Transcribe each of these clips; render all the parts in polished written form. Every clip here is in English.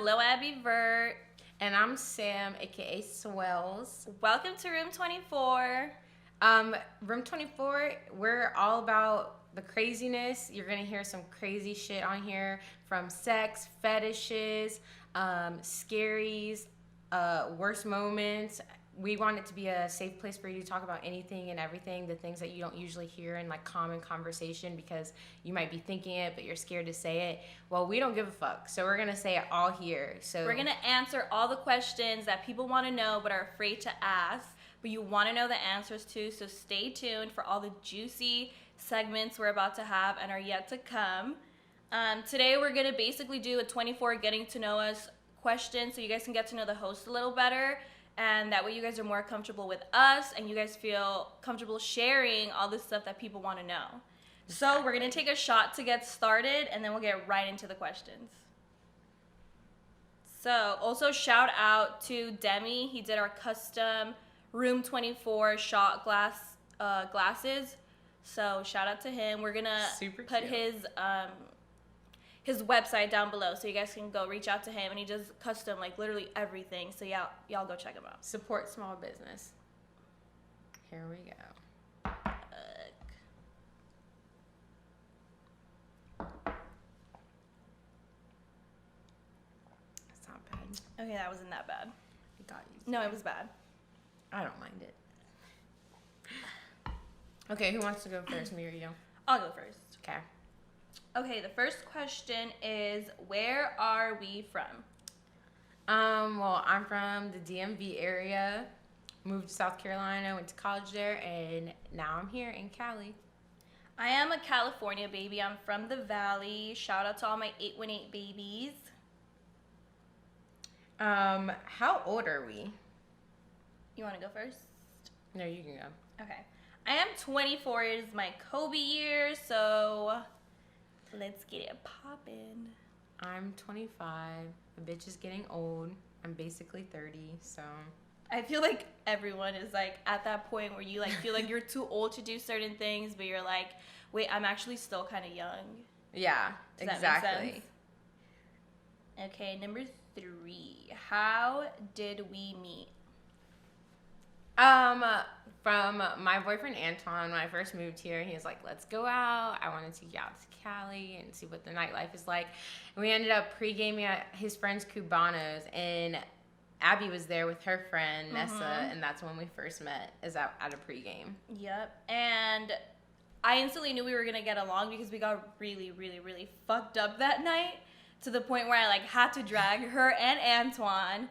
Lil Abby Vert. And I'm Sam, aka Swells. Welcome to Room 24. Room 24, we're all about the craziness. You're gonna hear some crazy shit on here, from sex, fetishes, scaries, worst moments. We want it to be a safe place for you to talk about anything and everything, the things that you don't usually hear in like common conversation because you might be thinking it, but you're scared to say it. Well, we don't give a fuck, so we're gonna say it all here. So we're gonna answer all the questions that people want to know but are afraid to ask, but you want to know the answers to. So stay tuned for all the juicy segments we're about to have and are yet to come. Today we're gonna basically do a 24 getting to know us question, so you guys can get to know the host a little better. And that way you guys are more comfortable with us and you guys feel comfortable sharing all this stuff that people want to know. Exactly. So we're going to take a shot to get started and then we'll get right into the questions. So also shout out to Demi. He did our custom Room 24 shot glasses. So shout out to him. We're going to put his website down below so you guys can go reach out to him, and he does custom like literally everything, so y'all go check him out. Support small business. Here we go. It's not bad. Okay, that wasn't that bad. I got you. No, it was bad. I don't mind it. Okay, who wants to go first, me or you? I'll go first. Okay. Okay, the first question is, where are we from? Well, I'm from the DMV area. Moved to South Carolina, went to college there, and now I'm here in Cali. I am a California baby. I'm from the Valley. Shout out to all my 818 babies. How old are we? You want to go first? No, you can go. Okay. I am 24. It is my Kobe year, so let's get it poppin'. I'm 25. The bitch is getting old. I'm basically 30, so. I feel like everyone is like at that point where you like feel like you're too old to do certain things, but you're like, wait, I'm actually still kind of young. Yeah, Does exactly. That make sense? Okay, number 3. How did we meet? From my boyfriend Anton, when I first moved here, he was like, let's go out. I wanted to take you out to Cali and see what the nightlife is like. And we ended up pre-gaming at his friend's Cubanos, and Abby was there with her friend, Nessa, and that's when we first met, is at a pre-game. Yep, and I instantly knew we were going to get along because we got really, really, really fucked up that night to the point where I like had to drag her and Antoine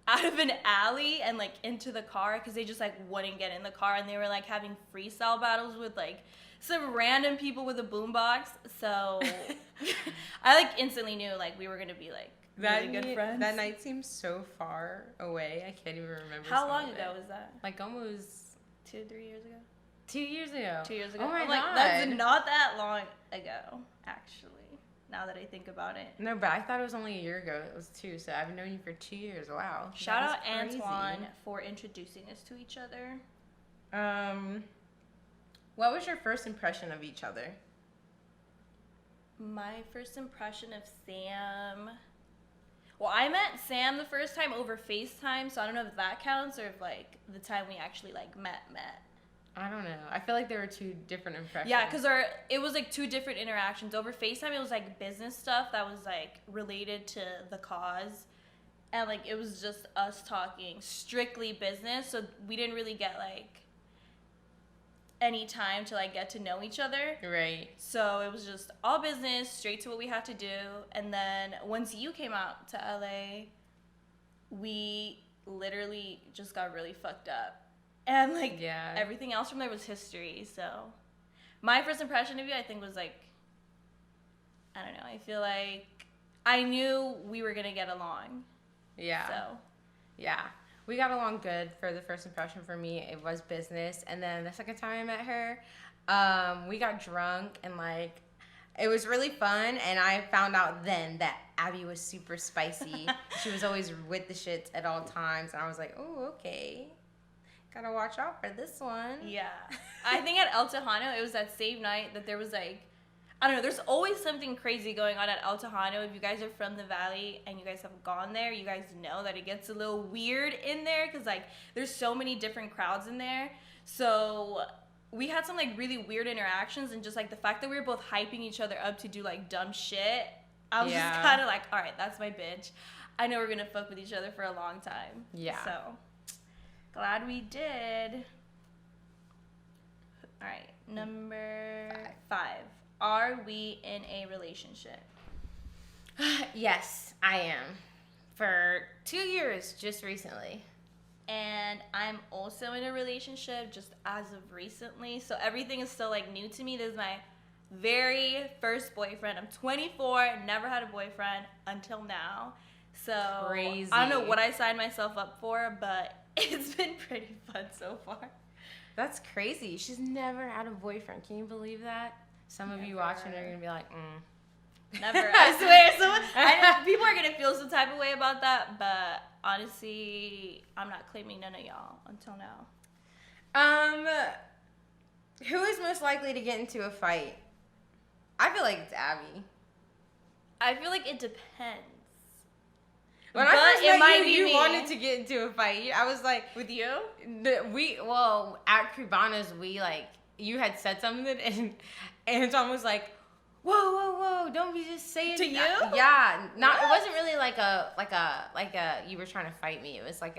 out of an alley and like into the car because they just like wouldn't get in the car, and they were like having freestyle battles with like some random people with a boombox. So I like instantly knew like we were gonna be like really good friends. That night seems so far away. I can't even remember. How long ago was that? Like almost 2-3 years ago. 2 years ago. 2 years ago. Oh my God. God. That's not that long ago, actually. Now that I think about it. No, but I thought it was only a year ago. It was 2, so I've known you for 2 years. Wow. Shout out Antoine for introducing us to each other. What was your first impression of each other? My first impression of Sam. Well, I met Sam the first time over FaceTime, so I don't know if that counts or if like the time we actually like met. I don't know. I feel like there were 2 different impressions. Yeah, because it was like 2 different interactions. Over FaceTime, it was like business stuff that was like related to the cause. And like it was just us talking strictly business. So we didn't really get like any time to like get to know each other. Right. So it was just all business, straight to what we had to do. And then once you came out to LA, we literally just got really fucked up. And, like, everything else from there was history, so. My first impression of you, I think, was, like, I don't know. I feel like I knew we were going to get along. Yeah. So. Yeah. We got along good for the first impression for me. It was business. And then the second time I met her, we got drunk and, like, it was really fun. And I found out then that Abby was super spicy. She was always with the shits at all times. And I was like, oh, okay. Gotta watch out for this one. Yeah. I think at El Tejano, it was that same night that there was, like, I don't know. There's always something crazy going on at El Tejano. If you guys are from the Valley and you guys have gone there, you guys know that it gets a little weird in there because, like, there's so many different crowds in there. So we had some, like, really weird interactions, and just, like, the fact that we were both hyping each other up to do, like, dumb shit, I was just kind of like, all right, that's my bitch. I know we're going to fuck with each other for a long time. Yeah. So glad we did. All right, number 5. Are we in a relationship? Yes, I am. For 2 years, just recently. And I'm also in a relationship just as of recently. So everything is still, like, new to me. This is my very first boyfriend. I'm 24, never had a boyfriend until now. So crazy. I don't know what I signed myself up for, but it's been pretty fun so far. That's crazy. She's never had a boyfriend. Can you believe that? Some of you watching are going to be like, Never. I swear. People are going to feel some type of way about that, but honestly, I'm not claiming none of y'all until now. Who is most likely to get into a fight? I feel like it's Abby. I feel like it depends. When I first met you, you wanted to get into a fight. I was like, with you? At Cubana's, you had said something, and Anton was like, whoa, don't be just saying to you? Yeah, not. What? It wasn't really like a you were trying to fight me. It was like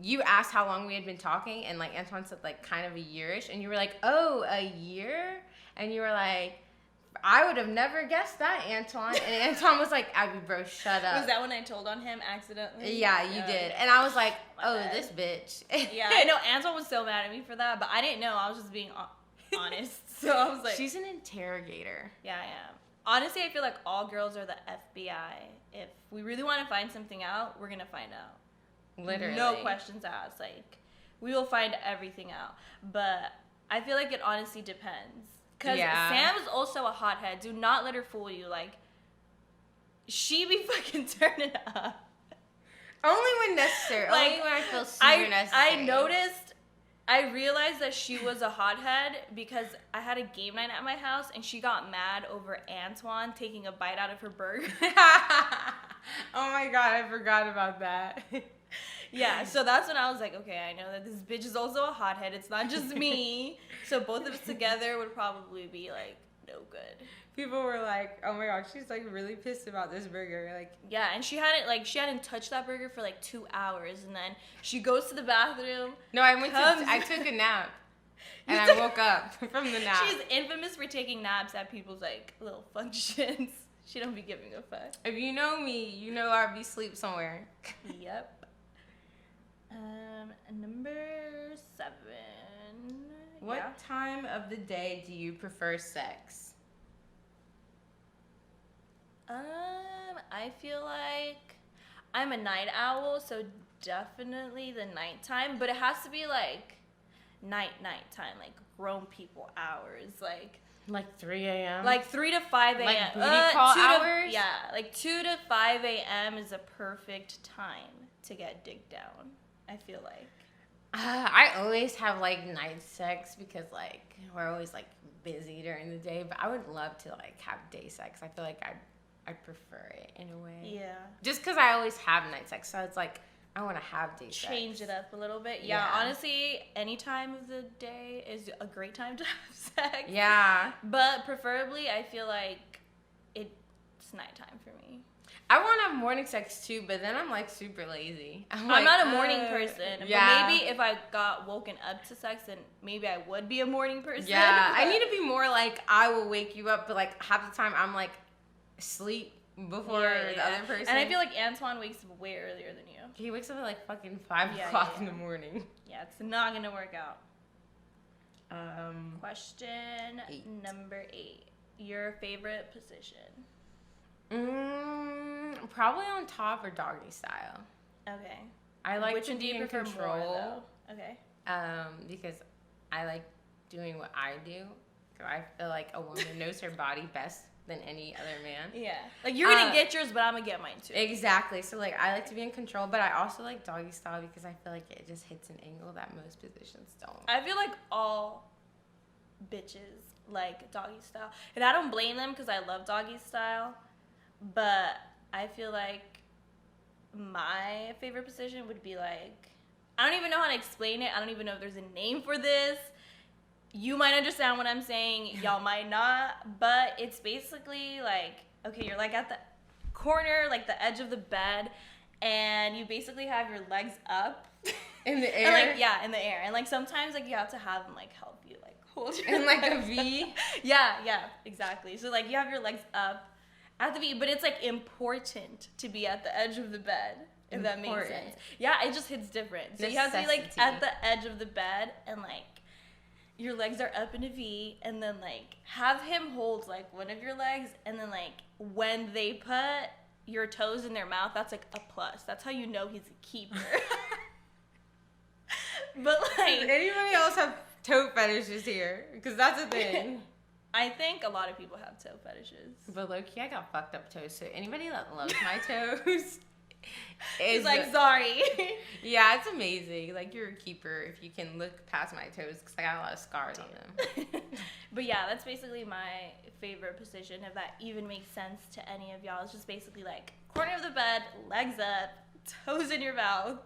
you asked how long we had been talking, and like Antoine said like kind of a yearish, and you were like, oh, a year, and you were like, I would have never guessed that, Antoine. And Antoine was like, Abby, bro, shut up. Was that when I told on him accidentally? Yeah, you did. And I was like, this bitch. Yeah, I know Antoine was so mad at me for that, but I didn't know. I was just being honest. So I was like... She's an interrogator. Yeah, I am. Honestly, I feel like all girls are the FBI. If we really want to find something out, we're going to find out. Literally. No questions asked. Like, we will find everything out. But I feel like it honestly depends. Because Sam is also a hothead. Do not let her fool you. Like, she be fucking turning up. Only when necessary. Like, only when I feel super necessary. I realized that she was a hothead because I had a game night at my house and she got mad over Antoine taking a bite out of her burger. Oh my God, I forgot about that. Yeah, so that's when I was like, okay, I know that this bitch is also a hothead. It's not just me. So both of us together would probably be like, no good. People were like, oh my God, she's like really pissed about this burger. Like, yeah, and she hadn't touched that burger for like 2 hours, and then she goes to the bathroom. No, I took a nap. And I woke up from the nap. She's infamous for taking naps at people's like little functions. She don't be giving a fuck. If you know me, you know I'll be asleep somewhere. Yep. Number 7. What time of the day do you prefer sex? I feel like I'm a night owl, so definitely the nighttime, but it has to be like nighttime, like grown people hours, like 3 a.m. Like 3 to 5 a.m. Like booty call hours? Yeah, like 2 to 5 a.m. is a perfect time to get digged down, I feel like. I always have like night sex because like we're always like busy during the day, but I would love to like have day sex. I feel like I prefer it in a way. Yeah. Just because I always have night sex, so it's like I want to have day sex. Change it up a little bit. Yeah, honestly, any time of the day is a great time to have sex. Yeah. But preferably, I feel like it's nighttime for me. I want to have morning sex too, but then I'm like super lazy. I'm not a morning person. Yeah. But maybe if I got woken up to sex, then maybe I would be a morning person. Yeah. I need to be more like I will wake you up, but like half the time I'm like asleep before the other person. And I feel like Antoine wakes up way earlier than you. He wakes up at like fucking 5 o'clock in the morning. Yeah, it's not going to work out. Question 8. Number 8. Your favorite position? Probably on top or doggy style. Okay. I like Which to one do be you in prefer control. more, though? Okay. Because I like doing what I do. So I feel like a woman knows her body best than any other man. Yeah. Like, you're going to get yours, but I'm going to get mine, too. Exactly. So, like, I like to be in control, but I also like doggy style because I feel like it just hits an angle that most positions don't. I feel like all bitches like doggy style. And I don't blame them because I love doggy style. But I feel like my favorite position would be like, I don't even know how to explain it. I don't even know if there's a name for this. You might understand what I'm saying. Y'all might not. But it's basically like, okay, you're like at the corner, like the edge of the bed, and you basically have your legs up. In the air? And like, yeah, in the air. And like sometimes like you have to have them like help you like hold your In like a legs V? up. Yeah, exactly. So like you have your legs up at the V, but it's like important to be at the edge of the bed, if that makes sense. Yeah, it just hits different. So you have to be like at the edge of the bed and like your legs are up in a V, and then like have him hold like one of your legs, and then like when they put your toes in their mouth, that's like a plus. That's how you know he's a keeper. But like, anybody else have toe fetishes here? Because that's a thing. I think a lot of people have toe fetishes. But low-key, I got fucked up toes, so anybody that loves my toes is like, sorry. Yeah, it's amazing. Like, you're a keeper if you can look past my toes, because I got a lot of scars on them. But yeah, that's basically my favorite position. If that even makes sense to any of y'all, it's just basically like corner of the bed, legs up, toes in your mouth.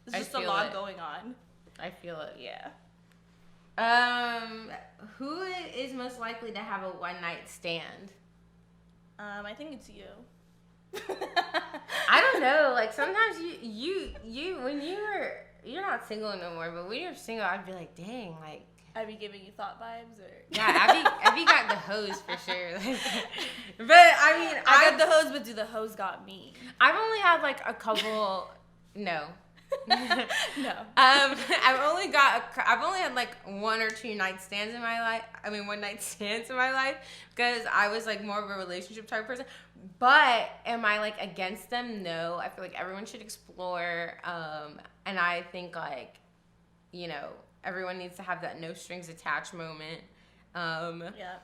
There's just a lot going on. I feel it. Yeah. Who is most likely to have a one-night stand? I think it's you. I don't know. Like, sometimes you when you're not single no more, but when you're single, I'd be like, dang, like. I'd be giving you thought vibes, or yeah, Abby got the hose for sure. Like, but I mean, I got the hose, but do the hose got me? I've only had like a couple. No. No. I've only had like 1 or 2 night stands in my life. I mean, one night stands in my life, because I was like more of a relationship type person. But am I like against them? No. I feel like everyone should explore. And I think like, you know, everyone needs to have that no strings attached moment. Yeah.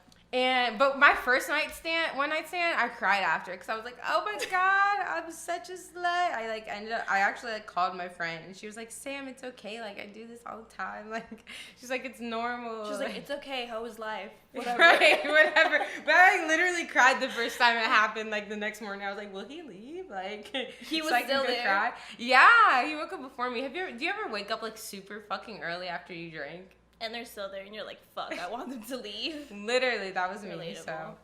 But my first one night stand, I cried after, because I was like, oh my god, I'm such a slut. I actually like called my friend, and she was like, Sam, it's okay, like I do this all the time. Like, she's like, it's normal. She's like, it's okay, how is life? Whatever. Right, whatever. But I literally cried the first time it happened. Like the next morning, I was like, will he leave? Like, he was so still there. Cry? Yeah, he woke up before me. Do you ever wake up like super fucking early after you drink? And they're still there, and you're like, fuck, I want them to leave. Literally, that was me. Relatable. So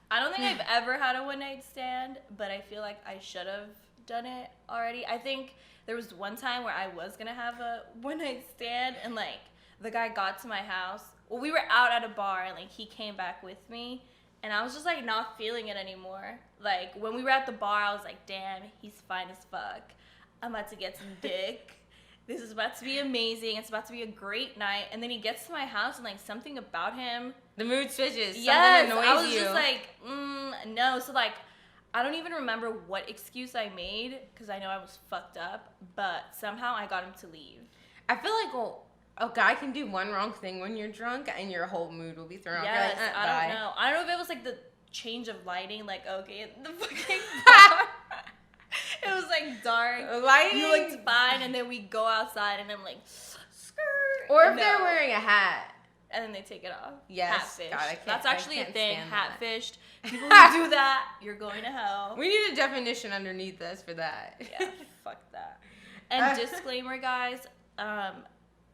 I don't think I've ever had a one-night stand, but I feel like I should have done it already. I think there was one time where I was going to have a one-night stand, and, like, the guy got to my house. Well, we were out at a bar, and, like, he came back with me, and I was just, like, not feeling it anymore. Like, when we were at the bar, I was like, damn, he's fine as fuck. I'm about to get some dick. This is about to be amazing. It's about to be a great night. And then he gets to my house, and like something about him, the mood switches. Yes, something annoys I was you. just like, no. So like, I don't even remember what excuse I made, because I know I was fucked up. But somehow I got him to leave. I feel like, well, a guy can do one wrong thing when you're drunk, and your whole mood will be thrown off. Yes, like, I bye. don't know. I don't know if it was like the change of lighting. Like, okay, the fucking bar. It was like dark. Lighting. You looked fine, and then we go outside, and I'm like, skirt. Or if they're wearing a hat. And then they take it off. Yes. Catfish. God, That's actually a thing. That. Hatfished. People who do that, you're going to hell. We need a definition underneath this for that. Yeah, fuck that. And disclaimer, guys,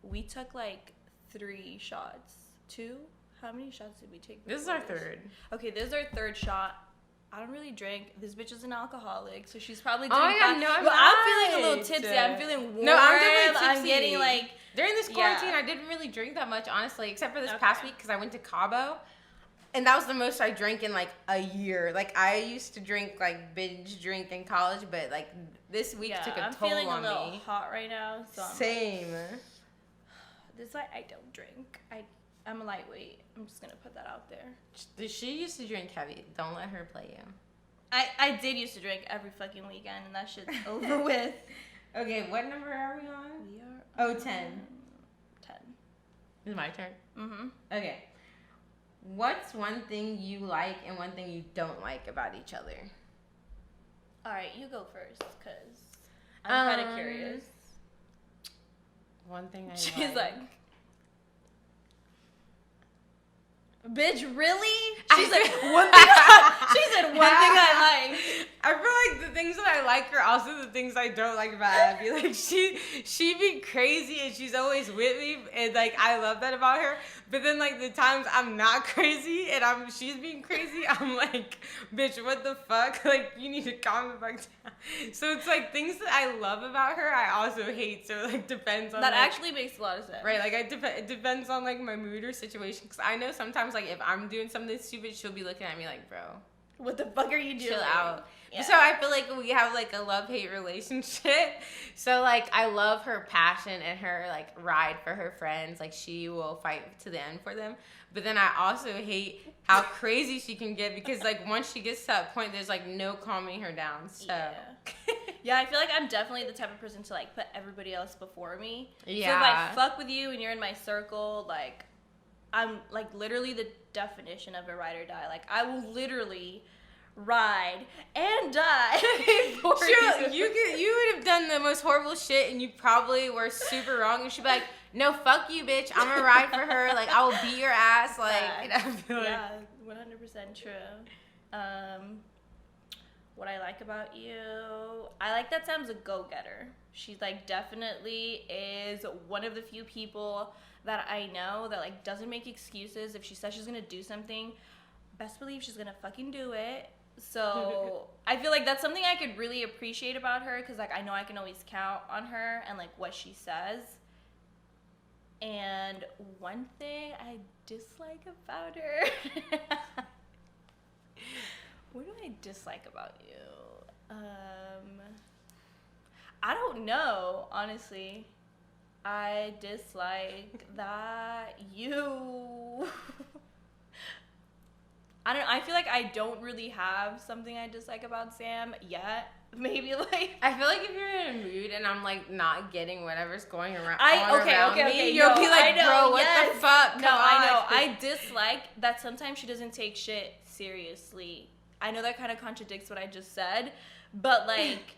we took like 3 shots. 2? How many shots did we take? This is our 3rd. Okay, this is our 3rd shot. I don't really drink. This bitch is an alcoholic, so she's probably doing fine. No, I'm feeling a little tipsy. I'm feeling warm. No, I'm definitely tipsy. I'm getting like... During this quarantine, I didn't really drink that much, honestly, except for this past week, because I went to Cabo. And that was the most I drank in like a year. Like, I used to drink, like, binge drink in college, but like this week took a toll on me. I'm feeling a little hot right now. So Same. This is why I don't drink. I'm a lightweight. I'm just going to put that out there. She used to drink heavy. Don't let her play you. I did used to drink every fucking weekend, and that shit's over with. Okay, what number are we on? We are 10. 10. It's my turn? Mm-hmm. Okay. What's one thing you like and one thing you don't like about each other? All right, you go first, because I'm kind of curious. One thing I She's like... Bitch, really? She said one thing. She said one thing I like. I feel like the things that I like are also the things I don't like about Abby. Like she be crazy and she's always with me, and like I love that about her. But then like the times I'm not crazy and she's being crazy, I'm like, bitch, what the fuck? Like you need to calm the fuck down. So it's like things that I love about her, I also hate. So it like depends on That like, actually makes a lot of sense. right. Like it depends on like my mood or situation. Because I know sometimes like if I'm doing something stupid, she'll be looking at me like, bro, what the fuck are you doing? chill out. Yeah. So I feel like we have like a love-hate relationship. So like I love her passion and her like ride for her friends. Like she will fight to the end for them. But then I also hate how crazy she can get because like once she gets to that point, there's like no calming her down. So yeah, I feel like I'm definitely the type of person to like put everybody else before me. Yeah. So if I fuck with you and you're in my circle, like I'm like literally the definition of a ride or die. Like I will literally ride and die for sure, you would have done the most horrible shit and you probably were super wrong and she'd be like, no, fuck you, bitch. I'm gonna ride for her. Like I will beat your ass. Like, yeah, 100% true. What I like about you, I like that Sam's a go-getter. She's like definitely is one of the few people that I know that like doesn't make excuses. If she says she's gonna do something, best believe she's gonna fucking do it. So I feel like that's something I could really appreciate about her because like I know I can always count on her and like what she says. And one thing I dislike about her, what do I dislike about you? I don't know, honestly. I dislike that you I feel like I don't really have something I dislike about Sam yet. Maybe like I feel like if you're in a mood and I'm like not getting whatever's going around, okay, you'll be like, bro, what the fuck? No, I know. I dislike that sometimes she doesn't take shit seriously. I know that kind of contradicts what I just said, but like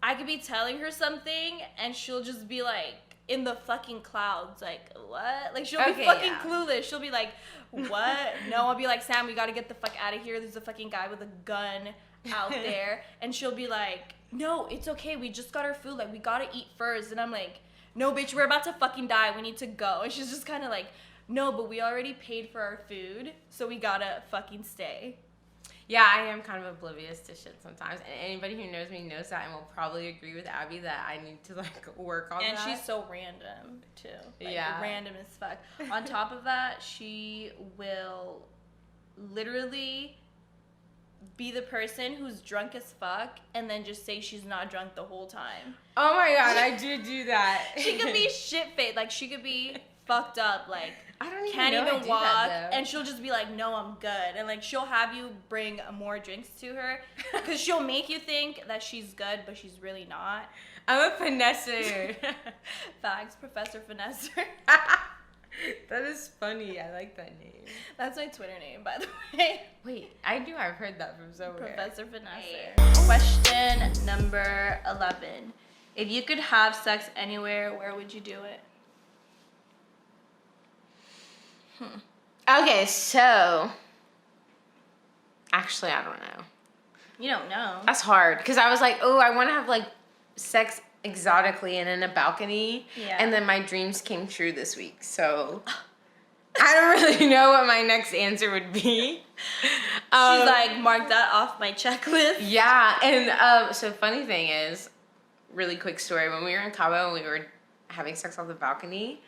I could be telling her something and she'll just be like in the fucking clouds, like, what? Like, she'll be fucking clueless. She'll be like, what? No, I'll be like, Sam, we gotta get the fuck out of here. There's a fucking guy with a gun out there. And she'll be like, no, it's okay. We just got our food. Like, we gotta eat first. And I'm like, no, bitch, we're about to fucking die. We need to go. And she's just kind of like, no, but we already paid for our food, so we gotta fucking stay. Yeah, I am kind of oblivious to shit sometimes. And anybody who knows me knows that and will probably agree with Abby that I need to, like, work on that. And she's so random, too. Like, yeah. Random as fuck. On top of that, she will literally be the person who's drunk as fuck and then just say she's not drunk the whole time. Oh, my God, I do that. She could be shit-faced. Like, she could be fucked up, like, I don't can't even walk, and she'll just be like, no, I'm good. And like she'll have you bring more drinks to her because she'll make you think that she's good, but she's really not. I'm a finesser. Facts, Professor Finesser. That is funny. I like that name. That's my Twitter name, by the way. Wait, I've heard that from somewhere. Professor Finesser. Question number 11. If you could have sex anywhere, where would you do it? Okay, so actually, I don't know. You don't know. That's hard because I was like, oh, I want to have like sex exotically and in a balcony. Yeah. And then my dreams came true this week, so I don't really know what my next answer would be. She's like, mark that off my checklist. Yeah, and so funny thing is, really quick story. When we were in Cabo and we were having sex on the balcony,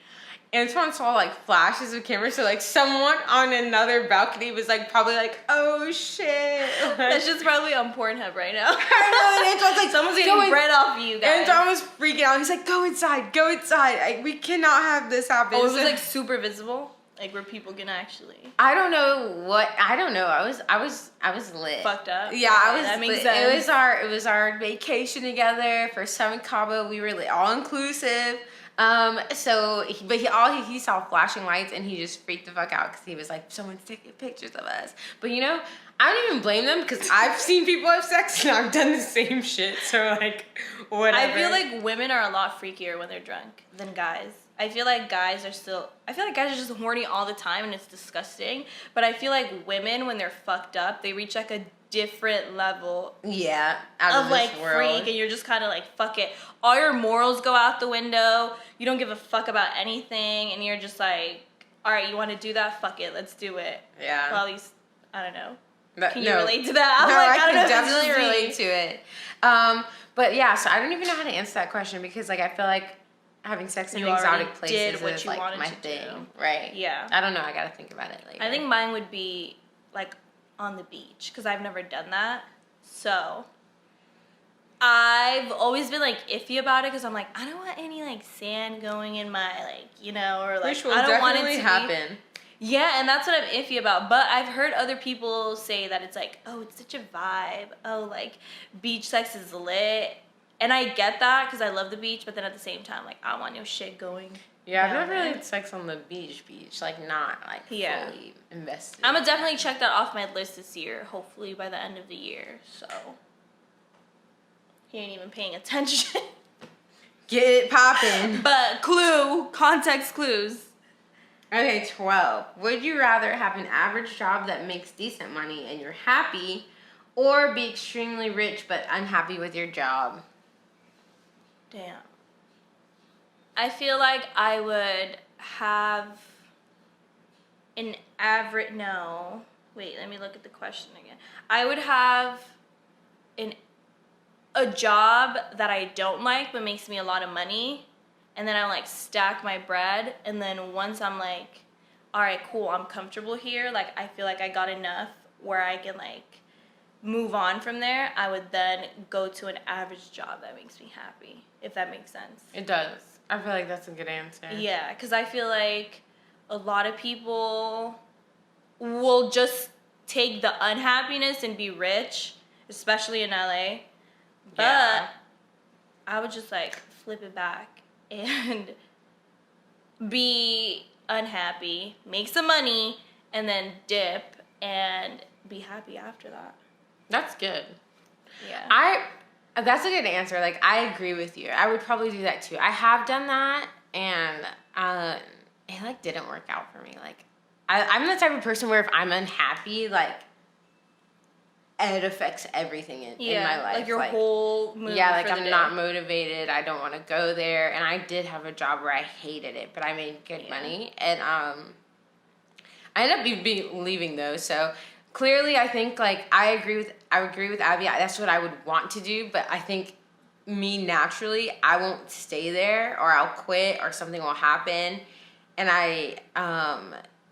Antoine saw like flashes of cameras, so like someone on another balcony was like probably like, oh shit. That's just probably on Pornhub right now. I know, and Antoine's like, someone's getting bread off you guys. Antoine was freaking out. He's like, go inside. We cannot have this happen. Oh, it was like super visible? Like were people gonna actually? I don't know. I was lit. Fucked up. Yeah, I was. That makes lit. sense. It was our vacation together. First time in Cabo. We were lit, all inclusive. So he saw flashing lights and he just freaked the fuck out because he was like, someone's taking pictures of us. But you know, I don't even blame them because I've seen people have sex and I've done the same shit. So like, whatever. I feel like women are a lot freakier when they're drunk than guys. I feel like guys are just horny all the time and it's disgusting. But I feel like women, when they're fucked up, they reach like a different level out of like freak, and you're just kind of like, fuck it. All your morals go out the window. You don't give a fuck about anything, and you're just like, all right, you want to do that? Fuck it, let's do it. Yeah. Well, at least, I don't know. Can no, you relate to that? No, like, I don't know can if it's definitely just me. relate to it. But yeah, so I don't even know how to answer that question because like I feel like having sex in You exotic already places did what is you like wanted my to thing, do. right? Yeah. I don't know. I gotta think about it later. I think mine would be like on the beach because I've never done that. So I've always been like iffy about it because I'm like, I don't want any like sand going in my like, you know, or like which will I don't want it definitely to happen. Yeah, and that's what I'm iffy about. But I've heard other people say that it's like, oh, it's such a vibe. Oh, like beach sex is lit. And I get that because I love the beach, but then at the same time, like I want no shit going. Yeah, I've down never really there. had sex on the beach, like not like fully invested. I'm gonna definitely check that off my list this year, hopefully by the end of the year. So he ain't even paying attention. Get it poppin'. But context clues. Okay, 12. Would you rather have an average job that makes decent money and you're happy, or be extremely rich but unhappy with your job? Damn. I feel like I would have an average. No. Wait, let me look at the question again. I would have a job that I don't like but makes me a lot of money, and then I like stack my bread, and then once I'm like, all right, cool, I'm comfortable here, like I feel like I got enough where I can like move on from there, I would then go to an average job that makes me happy, if that makes sense. It does. I feel like that's a good answer. Yeah, because I feel like a lot of people will just take the unhappiness and be rich, especially in LA. But Yeah. I would just like flip it back and be unhappy, make some money, and then dip and be happy after that. That's good. Yeah. That's a good answer. Like, I agree with you. I would probably do that too. I have done that, and it like didn't work out for me. Like, I'm the type of person where if I'm unhappy, like, it affects everything in my life. Like your whole mood. Yeah, like for the I'm day. not motivated. I don't want to go there. And I did have a job where I hated it, but I made good money. And I ended up leaving though. So clearly, I think like I agree with Abby. That's what I would want to do. But I think me naturally, I won't stay there, or I'll quit, or something will happen. And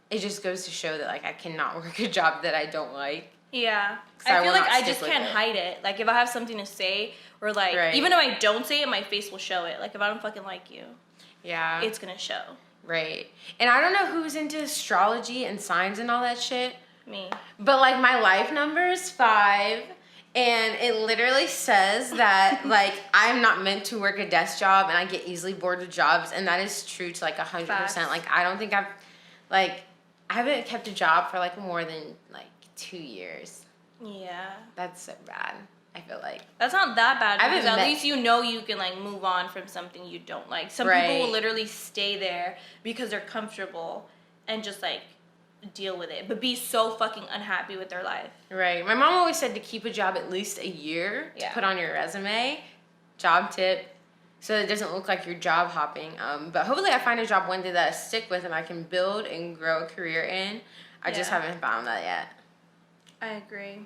it just goes to show that like I cannot work a job that I don't like. Yeah. I I feel will like not I stick just with can't it. hide it. Like if I have something to say, or like even if I don't say it, my face will show it. Like if I don't fucking like you, yeah, it's gonna show. Right. And I don't know who's into astrology and signs and all that shit. Me. But like my life number is 5, and it literally says that like I'm not meant to work a desk job, and I get easily bored with jobs, and that is true to like 100%. Like I don't think I haven't kept a job for like more than like 2 years. Yeah. That's so bad. I feel like that's not that bad because at met- least you know you can like move on from something you don't like. Some people will literally stay there because they're comfortable and just like deal with it, but be so fucking unhappy with their life. Right. My mom always said to keep a job at least a year to put on your resume. Job tip. So it doesn't look like you're job hopping. But hopefully I find a job one day that I stick with and I can build and grow a career in. I just haven't found that yet. I agree.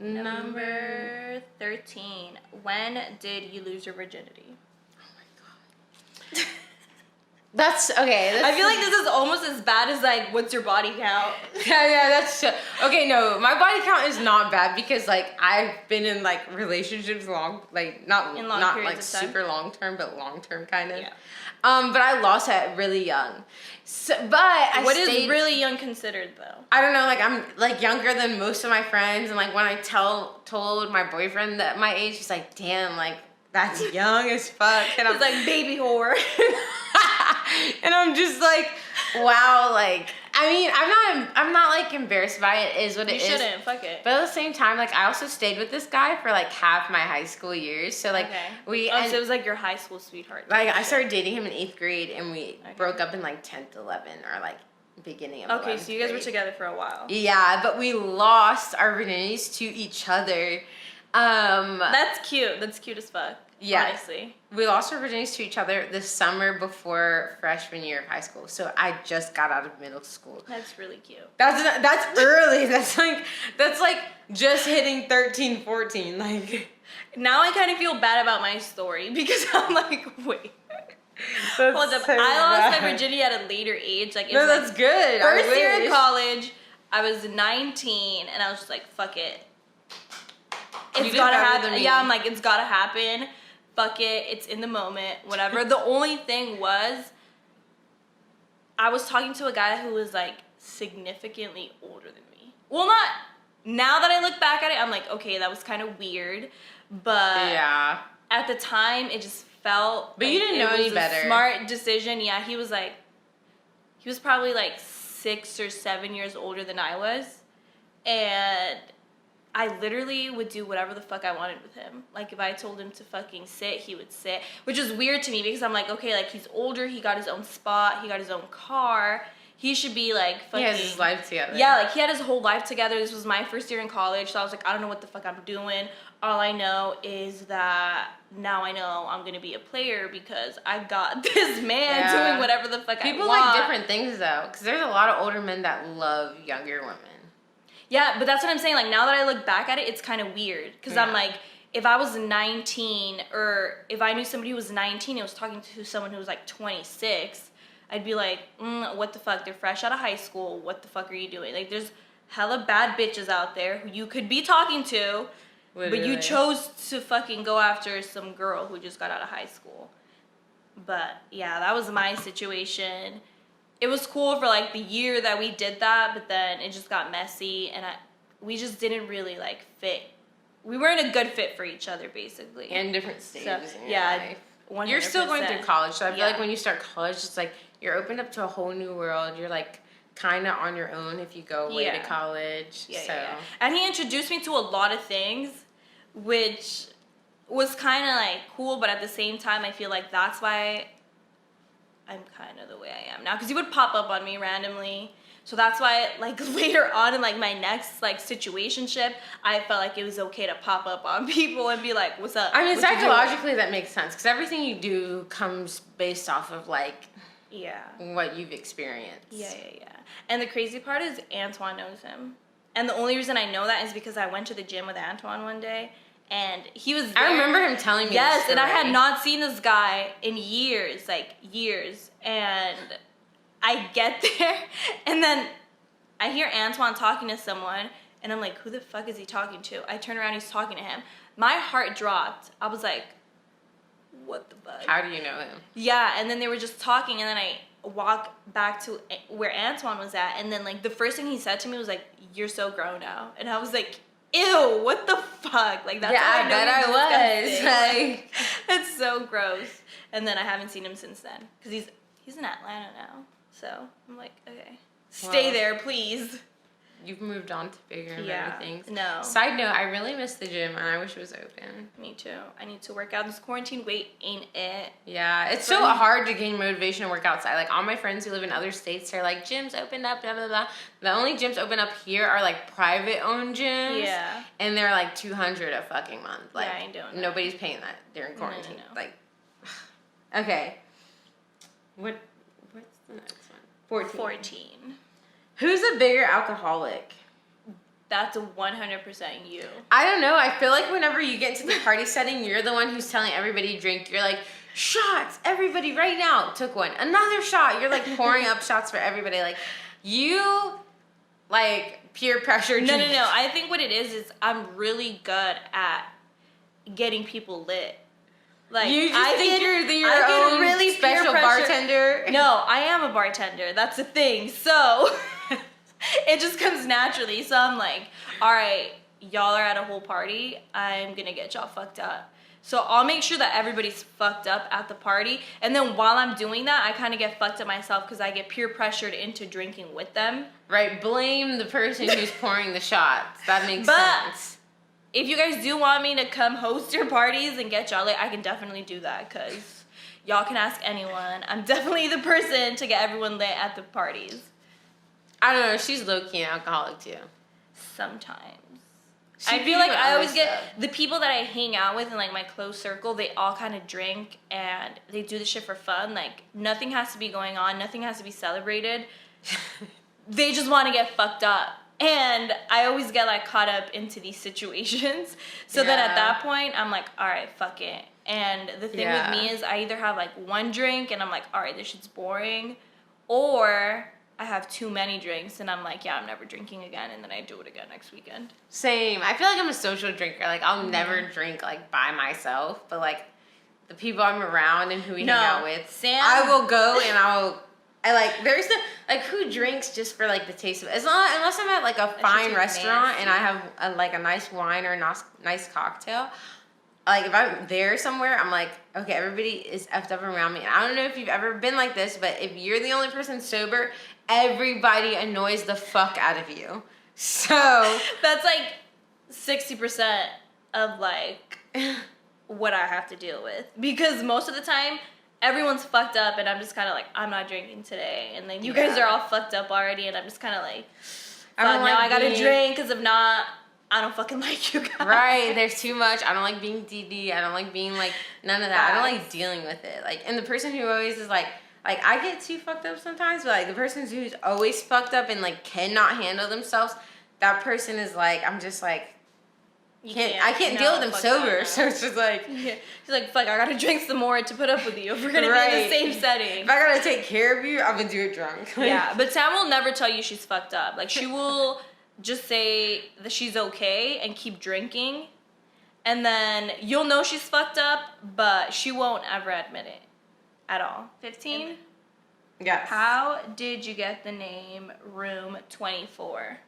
Number 13. When did you lose your virginity? Oh my god. That's okay. I feel like this is almost as bad as like, what's your body count? Yeah, that's okay. No, my body count is not bad because like I've been in like relationships not like super long term, but long term kind of. Yeah. But I lost it really young. So, but what is really young considered though? I don't know. Like I'm like younger than most of my friends, and like when I told my boyfriend that my age, he's like, "Damn, like that's young as fuck." And I'm like baby whore. and I'm just like, wow, like I mean, I'm not like embarrassed by it. Is what it is. You shouldn't. Fuck it. But at the same time, like I also stayed with this guy for like half my high school years. So like so it was like your high school sweetheart. Like I started dating him in 8th grade, and we broke up in like 10th, 11th, or like beginning of 11th Okay, so you guys were together for a while. Yeah, but we lost our virginities to each other. That's cute. That's cute as fuck. Yeah. Honestly. We lost our virginities to each other the summer before freshman year of high school. So I just got out of middle school. That's really cute. That's early. That's like just hitting 13, 14. Like now I kind of feel bad about my story because I'm like, wait. Hold up. So I lost my virginity at a later age. Like, no, that's good. First year in college, I was 19, and I was just like, fuck it. It's gotta happen. Yeah, I'm like, it's gotta happen. Fuck it. It's in the moment. Whatever. The only thing was, I was talking to a guy who was like significantly older than me. Well, not now that I look back at it, I'm like, okay, that was kind of weird, but yeah, at the time, it just felt. But like you didn't know any better. Smart decision. Yeah, he was probably like 6 or 7 years older than I was, and I literally would do whatever the fuck I wanted with him. Like, if I told him to fucking sit, he would sit. Which is weird to me because I'm like, okay, like, he's older, he got his own spot, he got his own car. He should be, like, fucking... He has his life together. Yeah, like, he had his whole life together. This was my first year in college, so I was like, I don't know what the fuck I'm doing. All I know is that now I know I'm going to be a player because I got this man doing whatever the fuck I want. People like different things, though, because there's a lot of older men that love younger women. Yeah, but that's what I'm saying. Like, now that I look back at it, it's kind of weird. Because I'm like, if I was 19, or if I knew somebody who was 19 and was talking to someone who was, like, 26, I'd be like, what the fuck? They're fresh out of high school. What the fuck are you doing? Like, there's hella bad bitches out there who you could be talking to, literally. But you chose to fucking go after some girl who just got out of high school. But, yeah, that was my situation. It was cool for like the year that we did that, but then it just got messy, and we just didn't really like fit. We weren't a good fit for each other, basically. In different stages in your life. 100%. You're still going through college, so I feel like when you start college, it's like you're opened up to a whole new world. You're like kind of on your own if you go away to college. Yeah. And he introduced me to a lot of things, which was kind of like cool, but at the same time, I feel like that's why I'm kind of the way I am now, because he would pop up on me randomly. So that's why, like, later on in, like, my next, like, situationship, I felt like it was okay to pop up on people and be like, what's up? I mean, psychologically that makes sense, because everything you do comes based off of, like, what you've experienced. Yeah. And the crazy part is Antoine knows him. And the only reason I know that is because I went to the gym with Antoine one day, and he was there. I remember him telling me this story. And I had not seen this guy in years, and I get there, and then I hear Antoine talking to someone, and I'm like, who the fuck is he talking to? I turn around, he's talking to him. My heart dropped. I was like, what the fuck? How do you know him? Yeah, and then they were just talking, and then I walk back to where Antoine was at, and then, like, the first thing he said to me was like, you're so grown now. And I was like, ew, what the fuck? Like, that's how I know I was. Like, it's so gross. And then I haven't seen him since then, because he's in Atlanta now. So I'm like, okay, stay there, please. You've moved on to bigger and better things. No. Side note, I really miss the gym, and I wish it was open. Me too. I need to work out. This quarantine weight ain't it. Yeah, it's so hard to gain motivation to work outside. Like, all my friends who live in other states, they're like, gyms opened up, blah, blah, blah. The only gyms open up here are, like, private-owned gyms. Yeah. And they're, like, $200 a fucking month. Like, I ain't doing that. Nobody's paying that during quarantine. No. Like, okay. What's the next one? 14. Who's a bigger alcoholic? That's 100% you. I don't know. I feel like whenever you get into the party setting, you're the one who's telling everybody to drink. You're like, shots, everybody right now. Took one. Another shot. You're like pouring up shots for everybody. Like, you, like, peer pressure. No. I think what it is I'm really good at getting people lit. Like, you just think you're your own really special bartender? No, I am a bartender. That's the thing. So it just comes naturally. So I'm like, all right, y'all are at a whole party. I'm going to get y'all fucked up. So I'll make sure that everybody's fucked up at the party. And then while I'm doing that, I kind of get fucked up myself because I get peer pressured into drinking with them. Right, blame the person who's pouring the shots. That makes But sense. if you guys do want me to come host your parties and get y'all lit, I can definitely do that because y'all can ask anyone. I'm definitely the person to get everyone lit at the parties. I don't know, she's low-key an alcoholic too. Sometimes. She I feel like doing I other always get stuff. the people that I hang out with in like my close circle, they all kind of drink and they do the shit for fun. Like nothing has to be going on, nothing has to be celebrated. They just want to get fucked up. And I always get like caught up into these situations. So then at that point, I'm like, all right, fuck it. And the thing with me is I either have like one drink and I'm like, all right, this shit's boring. Or I have too many drinks and I'm like, yeah, I'm never drinking again. And then I do it again next weekend. Same. I feel like I'm a social drinker. Like, I'll never drink, like, by myself. But, like, the people I'm around and who we hang out with, Sam, I will go and there's the, like, who drinks just for, like, the taste of it? Unless I'm at, like, a fine restaurant and I have, a nice wine or a nice cocktail. Like, if I'm there somewhere, I'm like, okay, everybody is effed up around me. And I don't know if you've ever been like this, but if you're the only person sober, everybody annoys the fuck out of you. So that's like 60% of like what I have to deal with. Because most of the time, everyone's fucked up and I'm just kind of like, I'm not drinking today. And then you guys are all fucked up already and I'm just kind of like, now I gotta drink because if not, I don't fucking like you guys. Right, there's too much. I don't like being DD. I don't like being like none of that. I don't like dealing with it. Like, and the person who always is like I get too fucked up sometimes, but like the person who's always fucked up and like cannot handle themselves, that person is like, I'm just like, I can't deal with them sober. So it's just like, she's like, fuck, I gotta drink some more to put up with you if we're gonna be in the same setting. If I gotta take care of you, I'm gonna do it drunk. Yeah, but Sam will never tell you she's fucked up. Like, she will just say that she's okay and keep drinking, and then you'll know she's fucked up, but she won't ever admit it at all. 15? Yes. How did you get the name Room 24?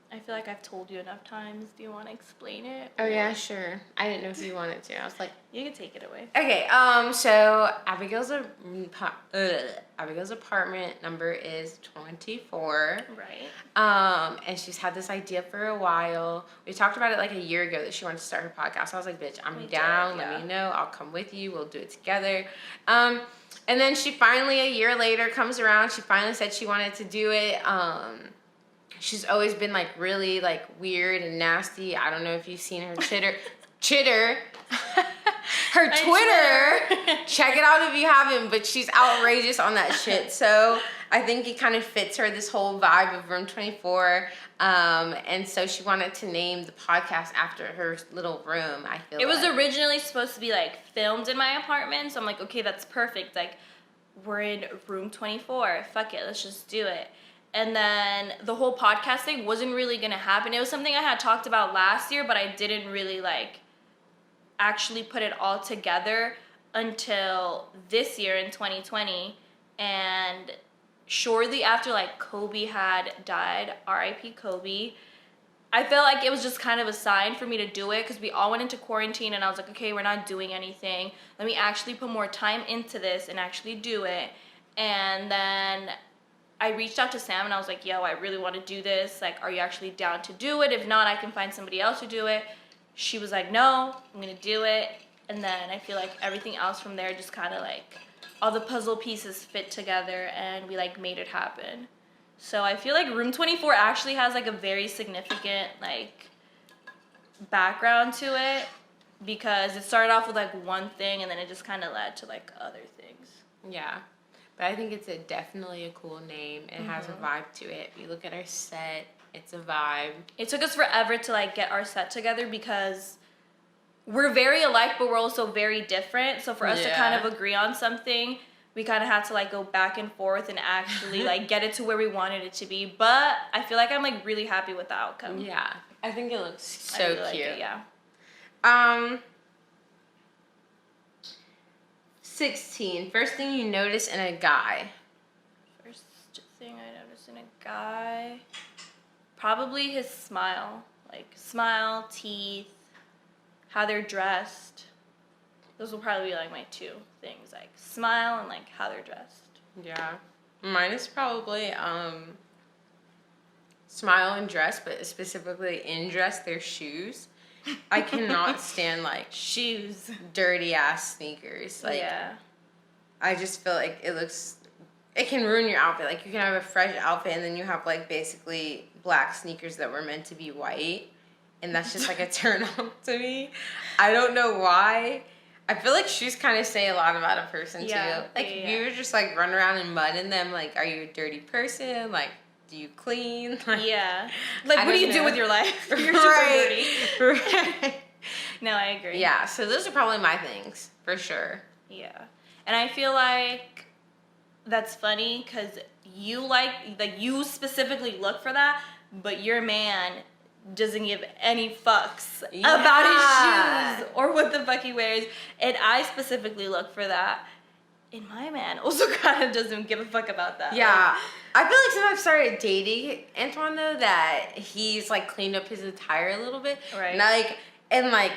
I feel like I've told you enough times. Do you want to explain it? Oh yeah, sure. I didn't know if you wanted to. I was like, you can take it away. Okay. So Abigail's apartment number is 24. Right. And she's had this idea for a while. We talked about it like a year ago that she wanted to start her podcast. I was like, bitch, I'm down. Let me know. I'll come with you. We'll do it together. And then she finally, a year later, comes around. She finally said she wanted to do it. She's always been like really like weird and nasty. I don't know if you've seen her chitter. Her Twitter. Check it out if you haven't, but she's outrageous on that shit. So I think it kind of fits her, this whole vibe of Room 24. And so she wanted to name the podcast after her little room, I feel It was originally supposed to be like filmed in my apartment, so I'm like, okay, that's perfect. Like, we're in Room 24. Fuck it, let's just do it. And then the whole podcast thing wasn't really gonna happen. It was something I had talked about last year, but I didn't really like actually put it all together until this year in 2020. And shortly after like Kobe had died, R.I.P. Kobe, I felt like it was just kind of a sign for me to do it because we all went into quarantine and I was like, okay, we're not doing anything. Let me actually put more time into this and actually do it. And then I reached out to Sam and I was like, yo, I really want to do this. Like, are you actually down to do it? If not, I can find somebody else to do it. She was like, no, I'm going to do it. And then I feel like everything else from there just kind of like all the puzzle pieces fit together and we like made it happen. So I feel like Room 24 actually has like a very significant like background to it because it started off with like one thing and then it just kind of led to like other things. Yeah. But I think it's definitely a cool name. It has a vibe to it. If you look at our set, it's a vibe. It took us forever to like get our set together because we're very alike, but we're also very different. So for us to kind of agree on something, we kind of had to like go back and forth and actually like get it to where we wanted it to be. But I feel like I'm like really happy with the outcome. Yeah, I think it looks so cute. Like it, yeah. 16. First thing you notice in a guy. First thing I notice in a guy, probably his smile. Like smile, teeth. how they're dressed. Those will probably be like my two things, like smile and like how they're dressed. Yeah. Mine is probably smile and dress, but specifically in dress, their shoes. I cannot stand like shoes, dirty ass sneakers. Like, yeah. I just feel like it can ruin your outfit. Like, you can have a fresh outfit and then you have like basically black sneakers that were meant to be white, and that's just like a turn on to me. I don't know why. I feel like shoes kind of say a lot about a person too. Like, if you just like run around in mud in them, like, are you a dirty person? Like, do you clean? Like, yeah. Like, what do you do with your life? You're right. Super dirty. Right. No, I agree. Yeah, so those are probably my things, for sure. Yeah. And I feel like that's funny because you you specifically look for that, but your man doesn't give any fucks about his shoes or what the fuck he wears. And I specifically look for that. And my man also kind of doesn't give a fuck about that. Yeah. Like, I feel like since I've started dating Antoine, though, that he's like cleaned up his attire a little bit. Right. And like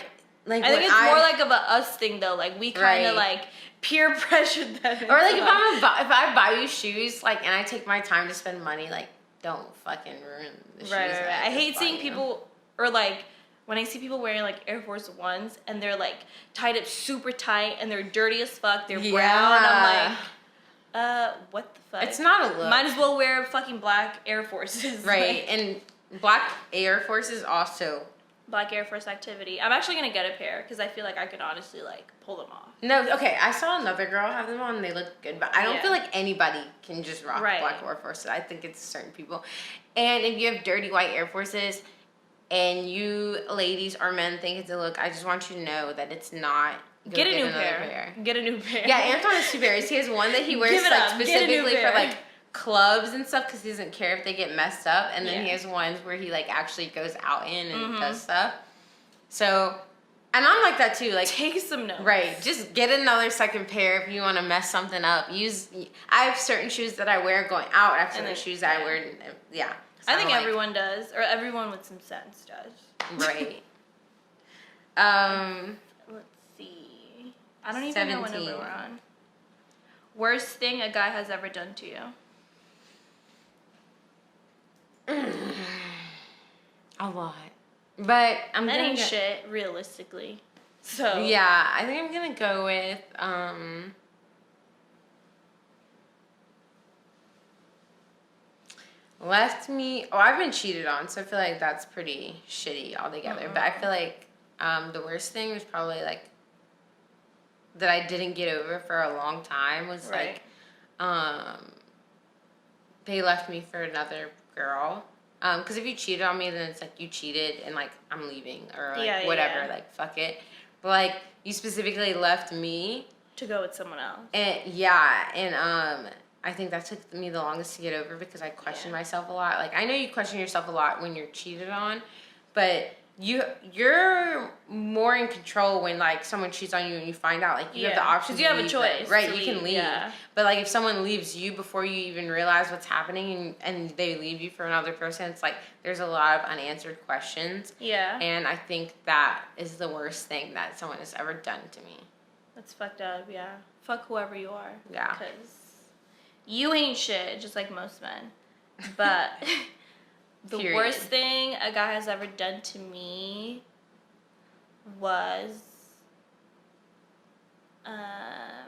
I think it's more like of a us thing, though. Like, we kind of like peer pressured them. Or like if I buy you shoes, like, and I take my time to spend money, like, don't fucking ruin the shoes. Right. I hate seeing people, or like when I see people wearing like Air Force Ones and they're like tied up super tight and they're dirty as fuck. They're brown. I'm like, what the fuck? It's not a look. Might as well wear fucking black Air Forces. Right. And black Air Forces also. Black Air Force activity. I'm actually gonna get a pair because I feel like I could honestly like pull them off. No, okay. I saw another girl have them on and they look good, but I don't feel like anybody can just rock black Air Forces. I think it's certain people. And if you have dirty white Air Forces and you ladies or men think it's a look, I just want you to know that it's not. Get a new pair. Get a new pair. Yeah, Antoine has two pairs. He has one that he wears like specifically for like clubs and stuff because he doesn't care if they get messed up, and then he has ones where he like actually goes out in and does stuff. So, and I'm like that too. Like, take some notes. Right, just get another second pair if you want to mess something up. I have certain shoes that I wear going out. I have certain shoes that I wear. Yeah, I think everyone does, or everyone with some sense does. Right. Let's see. I don't even know what number we're on. Worst thing a guy has ever done to you? A lot. But that ain't shit, realistically. So yeah, I think I'm gonna go with left me. Oh, I've been cheated on, so I feel like that's pretty shitty altogether. But I feel like the worst thing was probably like that I didn't get over for a long time was like they left me for another girl. Because if you cheated on me, then it's like you cheated and like I'm leaving or like whatever, like fuck it. But like you specifically left me to go with someone else. And I think that took me the longest to get over because I questioned myself a lot. Like I know you question yourself a lot when you're cheated on, but you're more in control when like someone cheats on you and you find out like you have the option because you have a choice, right? You can leave, but like if someone leaves you before you even realize what's happening and they leave you for another person, it's like there's a lot of unanswered questions. Yeah, and I think that is the worst thing that someone has ever done to me. That's fucked up. Yeah, fuck whoever you are. Yeah, because you ain't shit, just like most men, but. The worst thing a guy has ever done to me was, I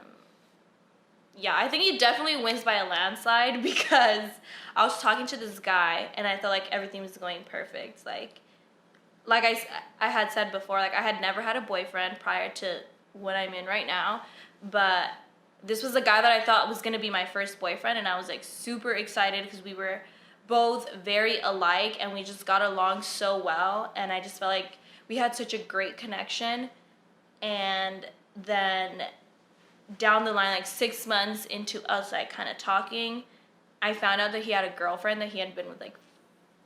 think he definitely wins by a landslide because I was talking to this guy and I felt like everything was going perfect. Like I had said before, like I had never had a boyfriend prior to what I'm in right now, but this was a guy that I thought was going to be my first boyfriend, and I was like super excited because we were both very alike and we just got along so well, and I just felt like we had such a great connection. And then down the line, like 6 months into us like kind of talking, I found out that he had a girlfriend that he had been with like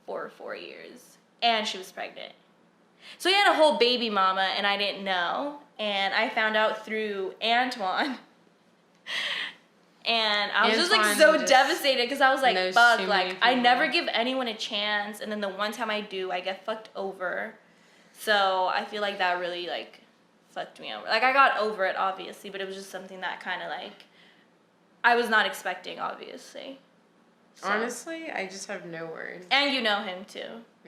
for 4 years, and she was pregnant. So he had a whole baby mama and I didn't know, and I found out through Antoine. And I was just like so devastated because I was like, fuck, like I never give anyone a chance, and then the one time I do, I get fucked over. So I feel like that really like fucked me over. Like I got over it obviously, but it was just something that kind of like I was not expecting obviously. So. Honestly, I just have no words. And you know him too.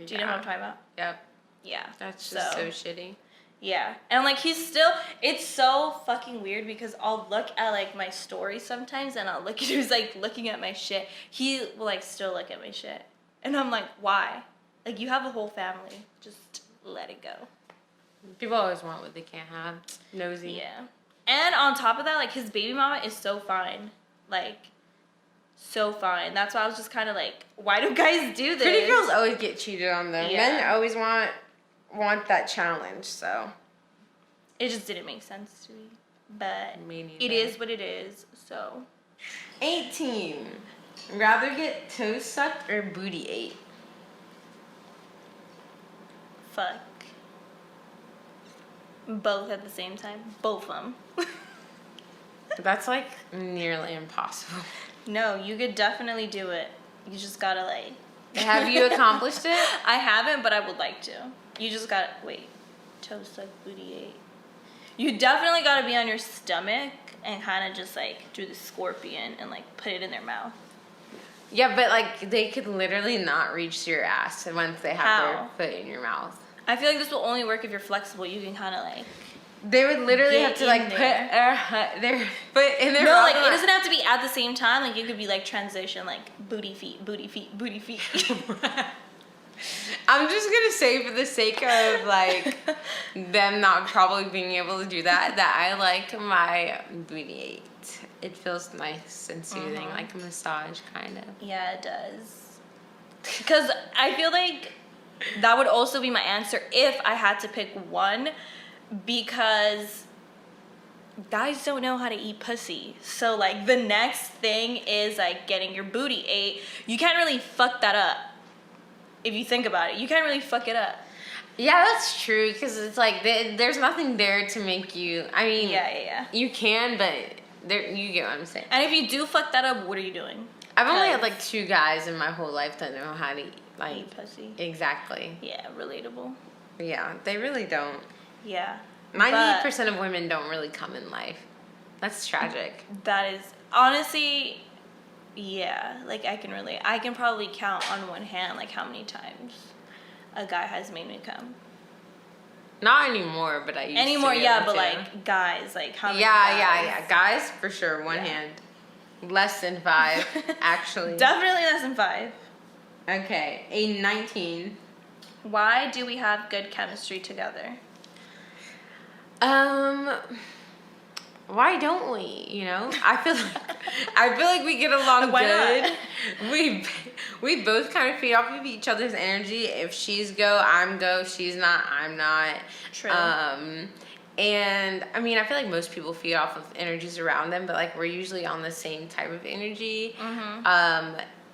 Do you know what I'm talking about? Yep. Yeah. That's just so shitty. Yeah. And like he's still, it's so fucking weird because I'll look at like my stories sometimes and I'll look at who's like looking at my shit. He will like still look at my shit. And I'm like, why? Like you have a whole family. Just let it go. People always want what they can't have. Nosy. Yeah. And on top of that, like his baby mama is so fine. Like, so fine. That's why I was just kind of like, why do guys do this? Pretty girls always get cheated on though. Yeah. Men always want that challenge, so. It just didn't make sense to me. But it is what it is, so. 18. Rather get toes sucked or booty ate? Fuck. Both at the same time. Both of them. That's like nearly impossible. No, you could definitely do it. You just gotta like. Have you accomplished it? I haven't, but I would like to. You just gotta wait. Toe suck, booty ate. You definitely gotta be on your stomach and kind of just like do the scorpion and like put it in their mouth. Yeah, but like they could literally not reach your ass once they have their foot in your mouth. I feel like this will only work if you're flexible. You can kind of like. They would literally have to like put their foot in their mouth. No, like it doesn't have to be at the same time. Like it could be like transition, like booty feet, booty feet, booty feet. I'm just gonna say for the sake of like them not probably being able to do that I like my booty ate. It feels nice and soothing, like a massage kind of. Yeah, it does. Because I feel like that would also be my answer if I had to pick one, because guys don't know how to eat pussy. So like the next thing is like getting your booty ate. You can't really fuck that up. If you think about it, you can't really fuck it up. Yeah, that's true, because it's like there's nothing there to make you. I mean, yeah. You can, but you get what I'm saying. And if you do fuck that up, what are you doing? I've only had like 2 guys in my whole life that know how to eat pussy. Exactly. Yeah, relatable. Yeah, they really don't. Yeah. 90% of women don't really come in life. That's tragic. That is honestly. Yeah, like I can probably count on one hand like how many times a guy has made me come. Not anymore, but I used anymore, to. Yeah, but like guys, like how many Yeah. Guys for sure, one hand. Less than 5, actually. Definitely less than 5. Okay, a 19. Why do we have good chemistry together? Why don't we? You know, I feel like we get along good. We both kind of feed off of each other's energy. If she's go, I'm go. She's not, I'm not. True. And I mean, I feel like most people feed off of energies around them, but like we're usually on the same type of energy.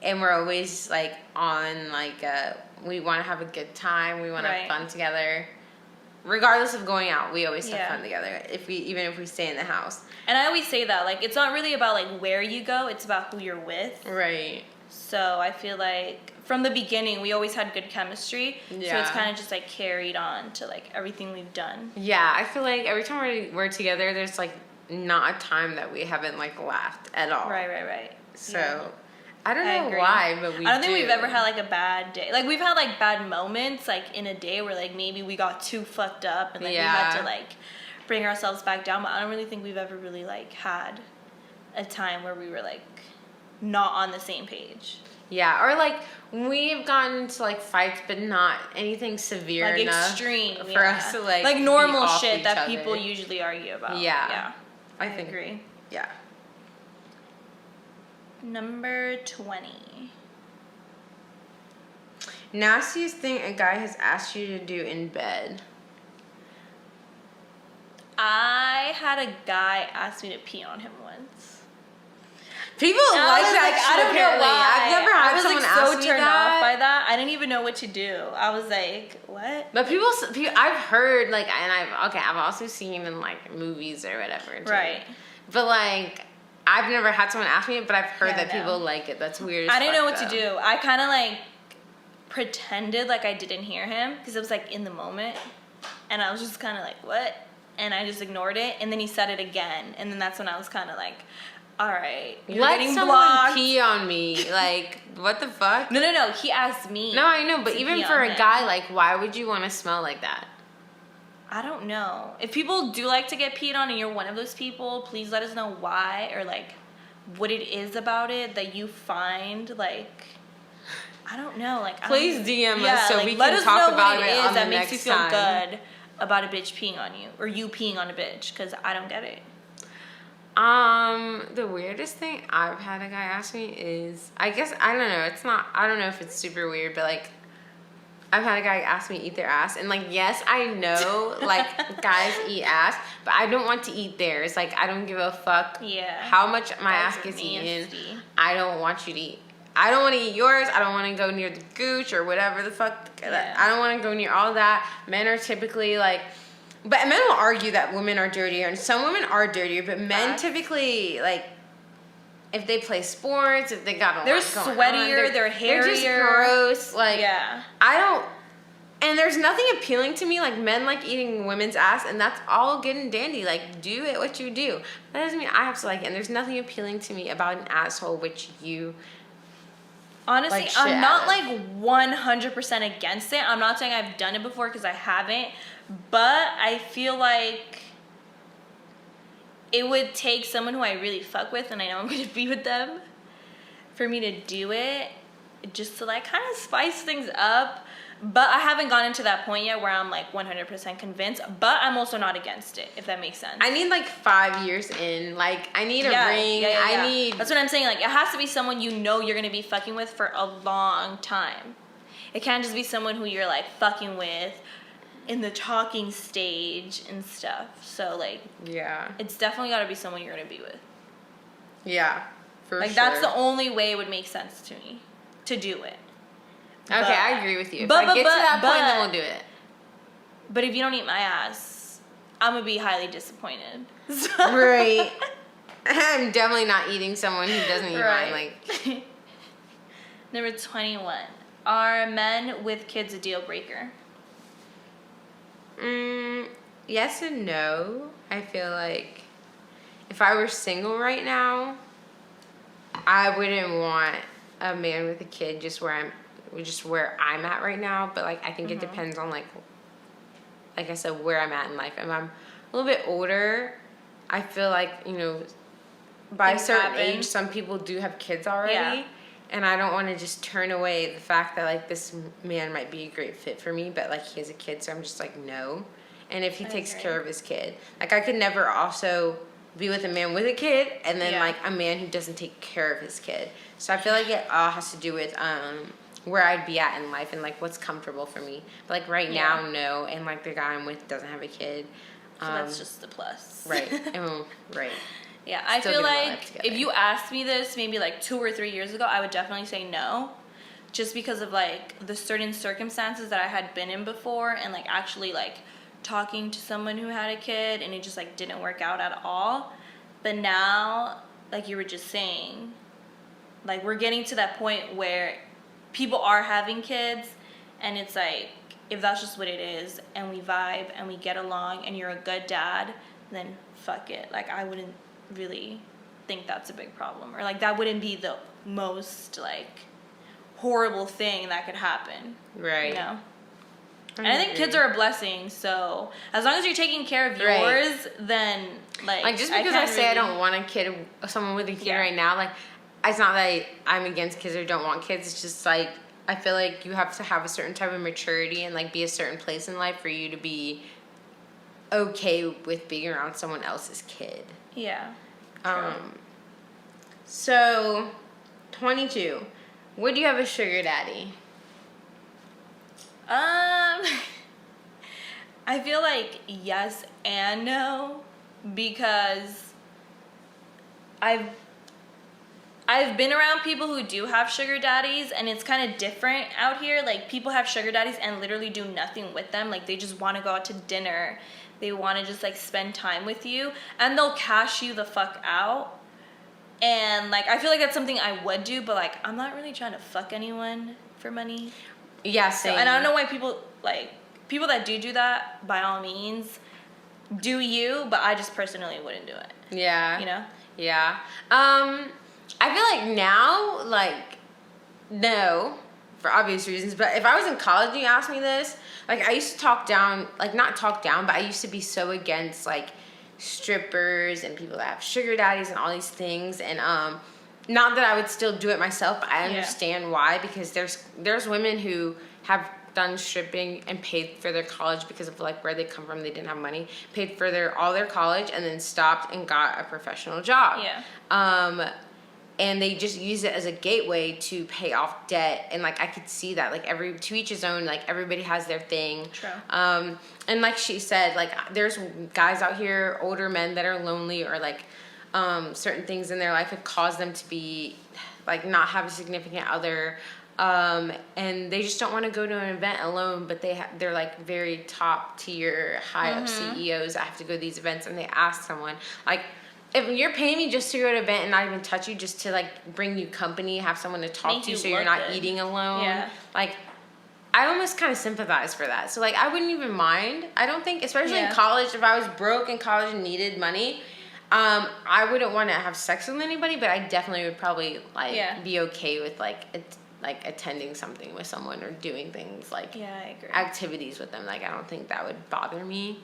And we're always like on like we want to have a good time. We want to have fun together. Regardless of going out, we always have fun together. Even if we stay in the house. And I always say that, like, it's not really about like where you go; it's about who you're with. Right. So I feel like from the beginning, we always had good chemistry. Yeah. So it's kind of just like carried on to like everything we've done. Yeah, I feel like every time we're together, there's like not a time that we haven't like laughed at all. Right. So. Yeah. I don't know why, but I don't think we've ever had like a bad day. Like we've had like bad moments like in a day where like maybe we got too fucked up and like we had to like bring ourselves back down. But I don't really think we've ever really like had a time where we were like not on the same page. Yeah, or like we've gotten into like fights, but not anything severe like enough extreme for us to like normal shit that people usually argue about. Yeah, I agree. Yeah. Number 20. Nastiest thing a guy has asked you to do in bed. I had a guy ask me to pee on him once. People like that shit, apparently. I've never had someone ask me that. I was so turned off by that. I didn't even know what to do. I was like, what? But people I've heard, like, and I've also seen in, like, movies or whatever. Too. Right. But, like, I've never had someone ask me it, but I've heard that people like it. That's weird. I didn't know what to do. I kind of like pretended like I didn't hear him because it was like in the moment. And I was just kind of like, what? And I just ignored it. And then he said it again. And then that's when I was kind of like, all right, you're Let getting someone blocked. pee on me. Like, what the fuck? No. He asked me. No, I know, but to even pee for on a him. guy, like, why would you want to smell like that? I don't know. If people do like to get peed on and you're one of those people, please let us know why or like what it is about it that you find like. I don't know. Like, Please DM us so like, we let can us talk know about what it it on is the that makes you next feel time. good about a bitch peeing on you or you peeing on a bitch because I don't get it. The weirdest thing I've had a guy ask me is, I guess, I don't know, I don't know if it's super weird, but like, I've had a guy ask me to eat their ass, and like, yes, I know, like, guys eat ass, but I don't want to eat theirs. Like, I don't give a fuck how much my Guys ass are gets eaten. nasty. I don't want you to eat. I don't want to eat yours. I don't want to go near the gooch or whatever the fuck. Yeah. I don't want to go near all that. Men are typically like, but men will argue that women are dirtier, and some women are dirtier, but men typically, like, if they play sports, if they got a They're lot going sweatier, on, they're hairier. They're just gross. Like, Yeah. I don't, and there's nothing appealing to me like men like eating women's ass, and that's all good and dandy. Like, do it what you do. That doesn't mean I have to like it, and there's nothing appealing to me about an asshole which you. Honestly, like, I'm not like 100% against it. I'm not saying I've done it before because I haven't, but I feel like it would take someone who I really fuck with and I know I'm going to be with them for me to do it, just to like kind of spice things up. But I haven't gotten to that point yet where I'm like 100% convinced, but I'm also not against it, if that makes sense. I need like 5 years in. Like, I need a ring. I need. That's what I'm saying. Like, it has to be someone you know you're going to be fucking with for a long time. It can't just be someone who you're like fucking with in the talking stage and stuff. So like, Yeah. it's definitely got to be someone you're going to be with. Yeah, for like, sure. that's the only way it would make sense to me to do it. Okay, But- I agree with you. If but- I get but- to that point, then but- we'll do it. But if you don't eat my ass, I'm going to be highly disappointed. Right. I'm definitely not eating someone who doesn't eat Right. mine. Like, Number 21. Are men with kids a deal breaker? yes and no. I feel like if I were single right now, I wouldn't want a man with a kid just where I'm at right now. But like, I think it depends on like I said, where I'm at in life. If I'm a little bit older, I feel like, you know, by Things a certain happen. age, some people do have kids already. Yeah. And I don't want to just turn away the fact that like this man might be a great fit for me, but like he has a kid, so I'm just like, no. And if he takes agree. care of his kid, like I could never also be with a man with a kid and then Yeah. like a man who doesn't take care of his kid. So I feel like it all has to do with where I'd be at in life and like what's comfortable for me. But like right now, no, and like the guy I'm with doesn't have a kid. So that's just the plus. Right. Right. Yeah, I Still feel getting my like life together. if you asked me this maybe like 2 or 3 years ago, I would definitely say no. Just because of like the certain circumstances that I had been in before and like actually like talking to someone who had a kid and it just like didn't work out at all. But now, like you were just saying, like we're getting to that point where people are having kids and it's like if that's just what it is and we vibe and we get along and you're a good dad, then fuck it. Like I wouldn't really think that's a big problem or like that wouldn't be the most like horrible thing that could happen. Right. You know? And I think kids are a blessing, so as long as you're taking care of yours, then like just because I say I don't want a kid, someone with a kid right now, like it's not that I'm against kids or don't want kids. It's just like I feel like you have to have a certain type of maturity and like be a certain place in life for you to be okay with being around someone else's kid. Yeah. So 22. Would you have a sugar daddy? I feel like yes and no because I've been around people who do have sugar daddies and it's kind of different out here. Like people have sugar daddies and literally do nothing with them. Like they just want to go out to dinner. They want to just like spend time with you and they'll cash you the fuck out. And like I feel like that's something I would do, but like I'm not really trying to fuck anyone for money. Yeah, So, same. and I don't know why people like people that do that, by all means, do you, but I just personally wouldn't do it. Yeah. You know? Yeah. I feel like now, like, no, for obvious reasons, but if I was in college and you asked me this, like, I used to talk down, like, not talk down, but I used to be so against, like, strippers and people that have sugar daddies and all these things, and, not that I would still do it myself, but I understand why, because there's women who have done stripping and paid for their college because of like where they come from. They didn't have money, paid for all their college, and then stopped and got a professional job. Yeah. And they just use it as a gateway to pay off debt. And like I could see that, like to each his own. Like everybody has their thing. True. And like she said, like there's guys out here, older men that are lonely, or like certain things in their life have caused them to be like not have a significant other. And they just don't want to go to an event alone, but they're like very top tier, high up CEOs that have to go to these events, and they ask someone like, if you're paying me just to go to an event and not even touch you, just to like bring you company, have someone to talk to, so you're not eating alone. Yeah. Like, I almost kind of sympathize for that. So like, I wouldn't even mind. I don't think, especially in college, if I was broke in college and needed money, I wouldn't want to have sex with anybody, but I definitely would probably like be okay with like attending something with someone or doing things like I agree. activities with them. Like I don't think that would bother me.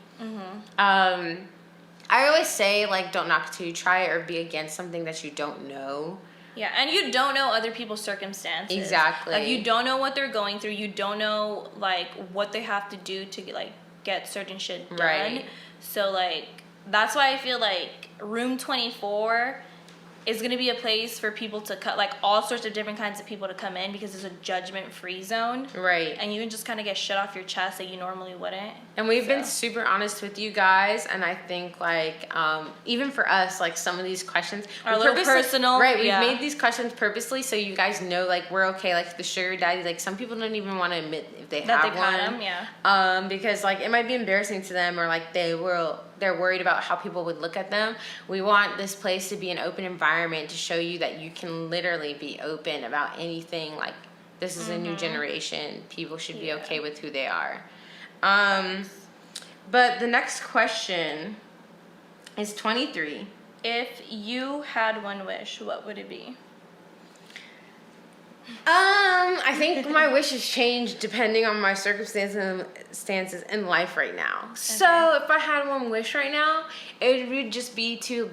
I always say like don't knock it till you try it, or be against something that you don't know. Yeah, and you don't know other people's circumstances. Exactly. Like you don't know what they're going through. You don't know like what they have to do to like get certain shit done. Right. So like that's why I feel like Room 24 is going to be a place for people to cut, like all sorts of different kinds of people to come in, because it's a judgment-free zone. Right. And you can just kind of get shit off your chest that you normally wouldn't. And we've been super honest with you guys, and I think like even for us, like some of these questions are a little personal. Right, we've made these questions purposely so you guys know like we're okay. Like the sugar daddy, like some people don't even want to admit if they have one. Because like it might be embarrassing to them, or like they're worried about how people would look at them. We want this place to be an open environment to show you that you can literally be open about anything. Like this is a new generation. People should be okay with who they are. But the next question is 23. If you had one wish, what would it be? I think my wishes change depending on my circumstances in life right now. Okay. So if I had one wish right now, it would just be to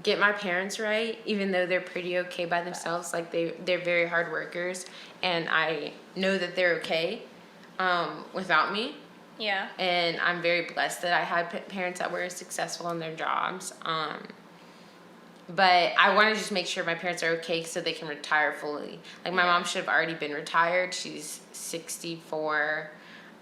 get my parents right, even though they're pretty okay by themselves. Like they're very hard workers, and I know that they're okay without me. Yeah. And I'm very blessed that I had parents that were successful in their jobs. But I want to just make sure my parents are okay so they can retire fully. Like my mom should have already been retired. She's 64,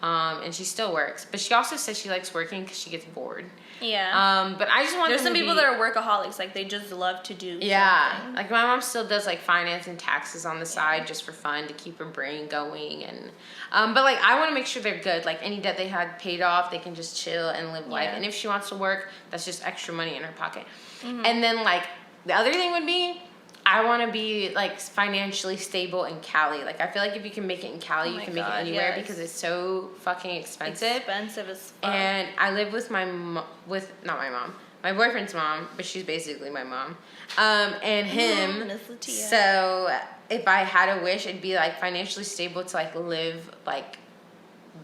and she still works. But she also says she likes working because she gets bored. Yeah. But I just want There's some people that are workaholics. Like they just love to do something. Like my mom still does like finance and taxes on the side just for fun, to keep her brain going. And but like I want to make sure they're good. Like any debt they had paid off, they can just chill and live life. And if she wants to work, that's just extra money in her pocket. And then like the other thing would be, I want to be like financially stable in Cali. Like I feel like if you can make it in Cali, you can make it anywhere because it's so fucking expensive. Expensive as fuck. And I live with not my mom, my boyfriend's mom, but she's basically my mom. And him. So if I had a wish, it'd be like financially stable to like live like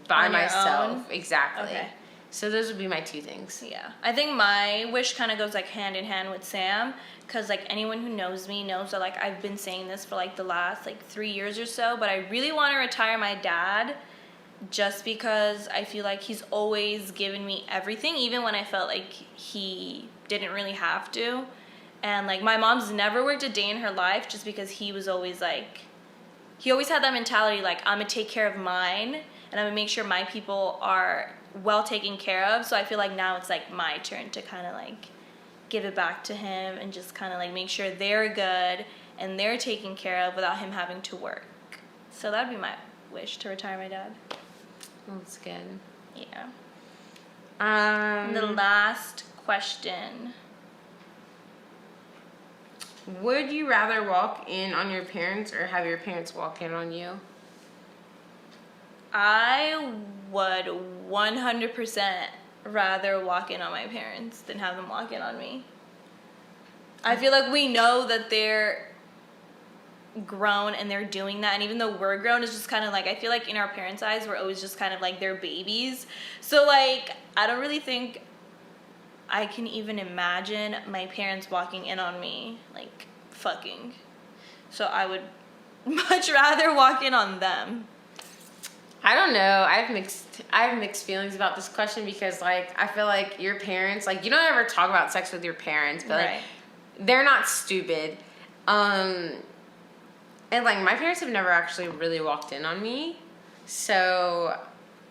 by myself. Exactly. Okay. So those would be my two things. Yeah. I think my wish kind of goes like hand in hand with Sam, because like anyone who knows me knows that like I've been saying this for like the last like 3 years or so, but I really want to retire my dad, just because I feel like he's always given me everything, even when I felt like he didn't really have to. And like my mom's never worked a day in her life, just because he was always like, he always had that mentality like, I'm gonna take care of mine and I'm gonna make sure my people are well taken care of. So I feel like now it's like my turn to kind of like give it back to him and just kind of like make sure they're good and they're taken care of without him having to work. So that'd be my wish, to retire my dad. That's good. Yeah. And the last question. Would you rather walk in on your parents or have your parents walk in on you? I would 100% rather walk in on my parents than have them walk in on me. I feel like we know that they're grown and they're doing that, and even though we're grown, it's just kind of like, I feel like in our parents' eyes, we're always just kind of like their babies. So like, I don't really think I can even imagine my parents walking in on me, like fucking. So I would much rather walk in on them. I don't know. I have mixed feelings about this question because like I feel like your parents, like you don't ever talk about sex with your parents, but like they're not stupid. And like my parents have never actually really walked in on me. So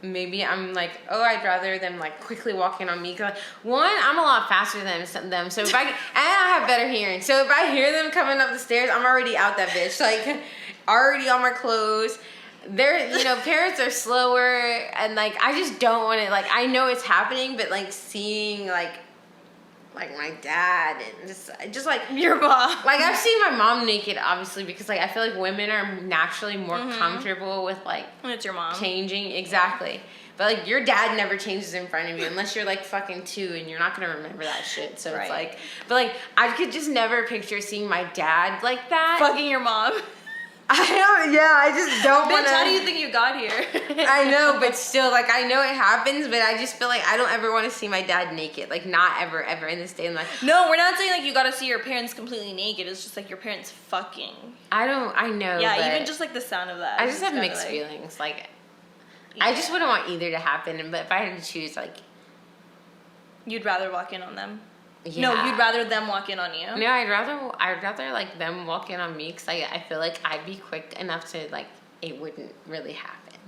maybe I'm like, oh, I'd rather them like quickly walk in on me. Cause like, one, I'm a lot faster than them. So if and I have better hearing. So if I hear them coming up the stairs, I'm already out that bitch. Like already on my clothes. They're, parents are slower, and like I just don't want to, like I know it's happening, but like seeing like my dad and just like your mom. Like I've seen my mom naked, obviously, because like I feel like women are naturally more comfortable with like when it's your mom changing, exactly. But like your dad never changes in front of you unless you're like fucking 2 and you're not gonna remember that shit. So it's like, but like I could just never picture seeing my dad like that fucking your mom. I just don't want to. Bitch, how do you think you got here? I know, but still, like, I know it happens, but I just feel like I don't ever want to see my dad naked. Like, not ever in this day in life. No, we're not saying, like, you gotta see your parents completely naked. It's just, like, your parents fucking. I know. Yeah, even just, like, the sound of that. I just have mixed feelings. Like, I just wouldn't want either to happen, but if I had to choose, like. You'd rather walk in on them? Yeah. No, you'd rather them walk in on you. No, I'd rather like them walk in on me because I feel like I'd be quick enough to like it wouldn't really happen.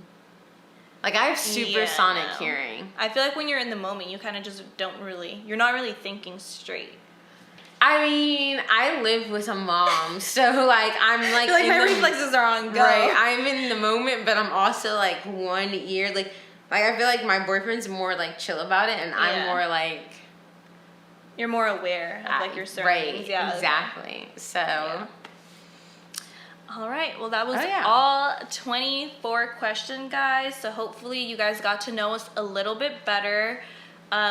Like I have supersonic hearing. I feel like when you're in the moment, you kind of just you're not really thinking straight. I mean, I live with a mom, so like I'm like my reflexes are on go. Right, I'm in the moment, but I'm also like 1 year like I feel like my boyfriend's more like chill about it, and I'm more like. You're more aware of like your surroundings. Right, yeah, exactly. So. Yeah. All right. Well, that was all 24 questions, guys. So hopefully you guys got to know us a little bit better.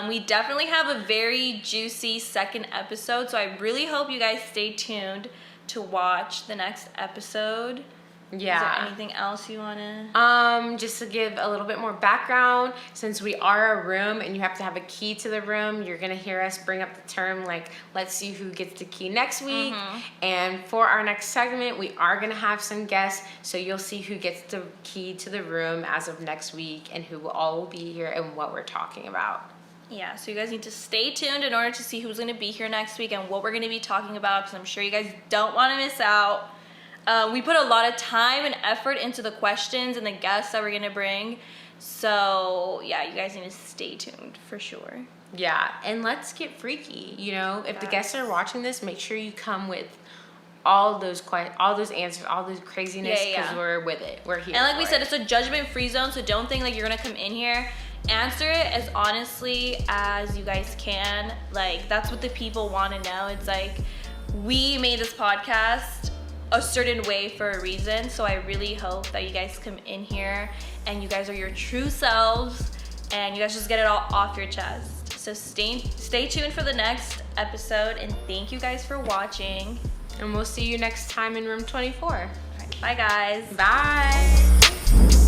We definitely have a very juicy second episode. So I really hope you guys stay tuned to watch the next episode. Yeah. Is there anything else you want to? Just to give a little bit more background, since we are a room and you have to have a key to the room, you're gonna hear us bring up the term like, let's see who gets the key next week. And for our next segment, we are gonna have some guests, so you'll see who gets the key to the room as of next week and who all will be here and what we're talking about. Yeah, so you guys need to stay tuned in order to see who's gonna be here next week and what we're gonna be talking about, because I'm sure you guys don't want to miss out. We put a lot of time and effort into the questions and the guests that we're going to bring. So, yeah, you guys need to stay tuned for sure. Yeah, and let's get freaky, If the guests are watching this, make sure you come with all those answers, all those craziness, because we're with it. We're here. And like we said, it's a judgment-free zone, so don't think like you're going to come in here. Answer it as honestly as you guys can. Like, that's what the people want to know. It's like, we made this podcast a certain way for a reason, so I really hope that you guys come in here and you guys are your true selves and you guys just get it all off your chest. So stay tuned for the next episode, and thank you guys for watching, and we'll see you next time in room 24. All right, bye guys. Bye.